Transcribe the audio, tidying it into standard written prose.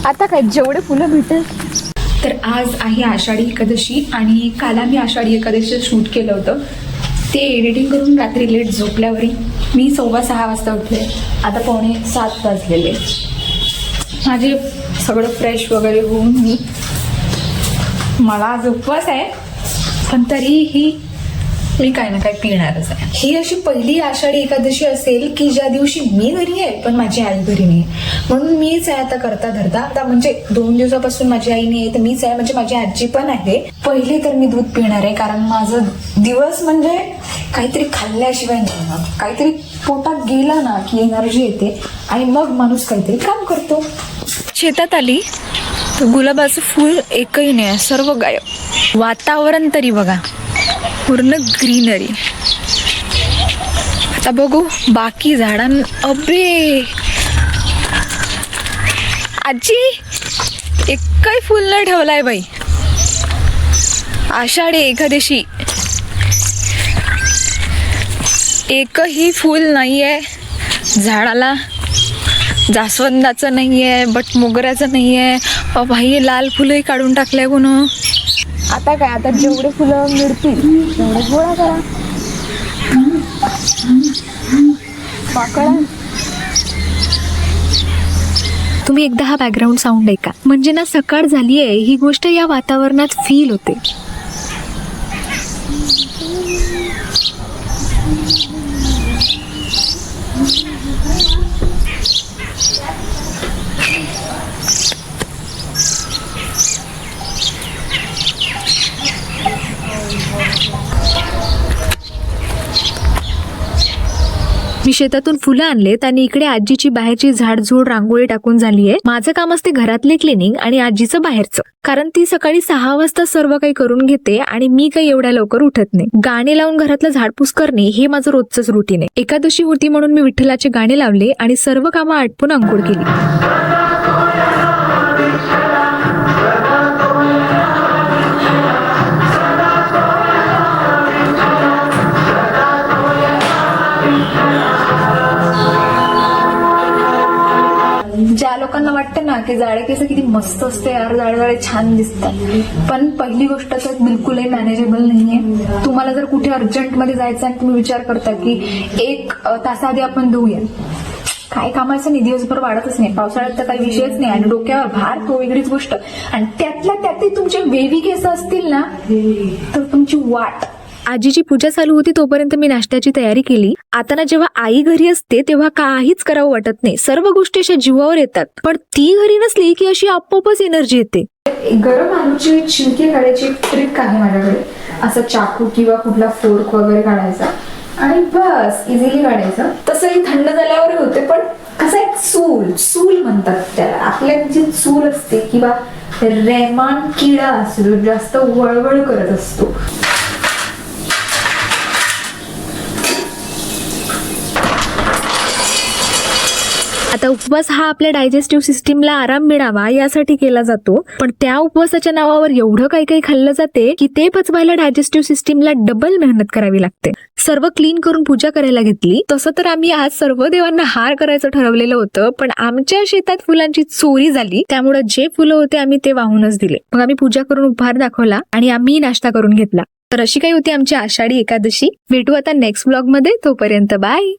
आता काय जेवढे फुलं भेटेल. तर आज आहे आषाढी एकादशी आणि काल आम्ही आषाढी एकादशीचं शूट केलं होतं. ते एडिटिंग करून रात्री लेट झोपल्यावरही मी 6:15 वाजता उठले. आता 6:45 वाजलेले. माझे सगळं फ्रेश वगैरे होऊन मला आज उपवास आहे, पण तरीही मी काही ना काही पिणारच आहे. ही अशी पहिली आषाढी एकादशी असेल की ज्या दिवशी मी घरी आहे पण माझी आई घरी नाही, म्हणून मीच आहे आता करता धरता. आता म्हणजे 2 दिवसापासून माझी आई नाही आहे तर मीच आहे, म्हणजे माझी आजी पण आहे. पहिले तर मी दूध पिणार आहे, कारण माझं दिवस म्हणजे काहीतरी खाल्ल्याशिवाय नाही ना, काहीतरी पोटात गेला ना की एनर्जी येते आणि मग माणूस काहीतरी काम करतो. शेतात आली तर गुलाबाचं फूल एकही नाही, सर्व गायब. वातावरण तरी बघा, पूर्ण ग्रीनरी. आता बघू बाकी झाडां. अबे आजी, एकही फुल नाही ठेवलाय बाई. आषाढी एकादशी एकही फुल नाहीये झाडाला. जास्वंदाचं नाहीये, बट मोगऱ्याचं नाहीये. भाई लाल फुलंही काढून टाकलंय कोण. आता काय, आता जेवढे फुलं मिळतील तेवढे गोळा करा. पाकळा. तुम्ही एकदा हा बॅकग्राऊंड साऊंड ऐका, म्हणजे ना सकाळ झाली आहे ही गोष्ट या वातावरणात फील होते. मी शेतातून फुलं आणलेत आणि इकडे आजीची बाहेरची झाडझूड रांगोळी टाकून झालीये. माझं काम असते घरातले क्लिनिंग आणि आजीचं बाहेरचं, कारण ती सकाळी 6 वाजता सर्व काही करून घेते आणि मी काही एवढ्या लवकर उठत नाही. गाणे लावून घरातलं झाडपूस करणे हे माझं रोजचंच रुटीन आहे. एकादशी होती म्हणून मी विठ्ठलाचे गाणे लावले आणि सर्व कामं आटपून अंघोळ केली. ज्या लोकांना वाटतं ना की जाळे केस किती मस्त असते यार, जाळे जाळे छान दिसतात, पण पहिली गोष्ट तर बिलकुलही मॅनेजेबल नाहीये. तुम्हाला जर कुठे अर्जंटमध्ये जायचं आणि तुम्ही विचार करता की 1 तासाआधी आपण धुऊया, काय कामाचं नाही, दिवसभर वाढतच नाही. पावसाळ्यात तर काही विषयच नाही आणि डोक्यावर भार तो वेगळीच गोष्ट. आणि त्यातल्या त्यातही तुमचे वेवी केस असतील ना तर तुमची वाट. आजीची पूजा चालू होती तोपर्यंत मी नाश्त्याची तयारी केली. आता ना जेव्हा आई घरी असते तेव्हा काहीच करावं वाटत नाही, सर्व गोष्टी अशा जीवावर येतात. पण ती घरी नसली की अशी आपोआपच एनर्जी येते. गरम आलूची छिलके काढायची ट्रिक आहे माझ्याकडे. असं चाकू किंवा कुठला फोर्क वगैरे काढायचा आणि बस इझिली काढायचं. तसंही थंड झाल्यावर होते, पण कसं एक सूल म्हणतात त्याला. आपल्या जी चूल असते किंवा रेमान किडा असतो जास्त वळवळ करत असतो. आता उपवास हा आपल्या डायजेस्टिव्ह सिस्टीमला आराम मिळावा यासाठी केला जातो, पण त्या उपवासाच्या नावावर एवढं काही काही खाल्लं जाते की ते पचवायला डायजेस्टिव्ह सिस्टीमला डबल मेहनत करावी लागते. सर्व क्लीन करून पूजा करायला घेतली. तसं तर आम्ही आज सर्व देवांना हार करायचं ठरवलेलं होतं, पण आमच्या शेतात फुलांची चोरी झाली, त्यामुळे जे फुलं होते आम्ही ते वाहूनच दिले. मग आम्ही पूजा करून उपहार दाखवला आणि आम्ही नाश्ता करून घेतला. तर अशी काही होती आमची आषाढी एकादशी. भेटू आता नेक्स्ट ब्लॉग मध्ये, तोपर्यंत बाय.